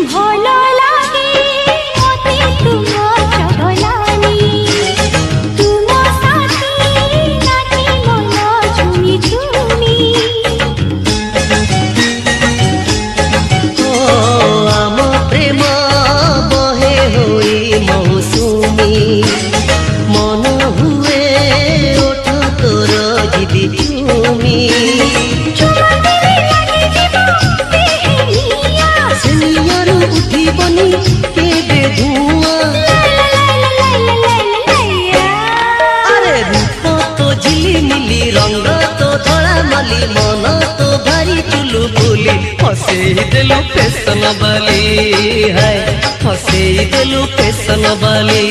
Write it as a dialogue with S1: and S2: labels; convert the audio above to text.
S1: ভালো লাগে মতে তোমার চগলানি তোমার সাথে নাচি মন ঝুমি ঝুমি
S2: ও আম প্রেম বহে হই মৌসুমী মন হুয়ে ওঠ তোর জিদি চুমি সেনিয়ারু উঠিবনি কেবে ধুয়া আরে রূপ তো ঝিলিমিলি রঙ্গ তো ধরা মালি মন তো ভারি চুলু বুলি হসেই দেলু ফেশন বালি হায় হসেই দেলু ফেশন বালি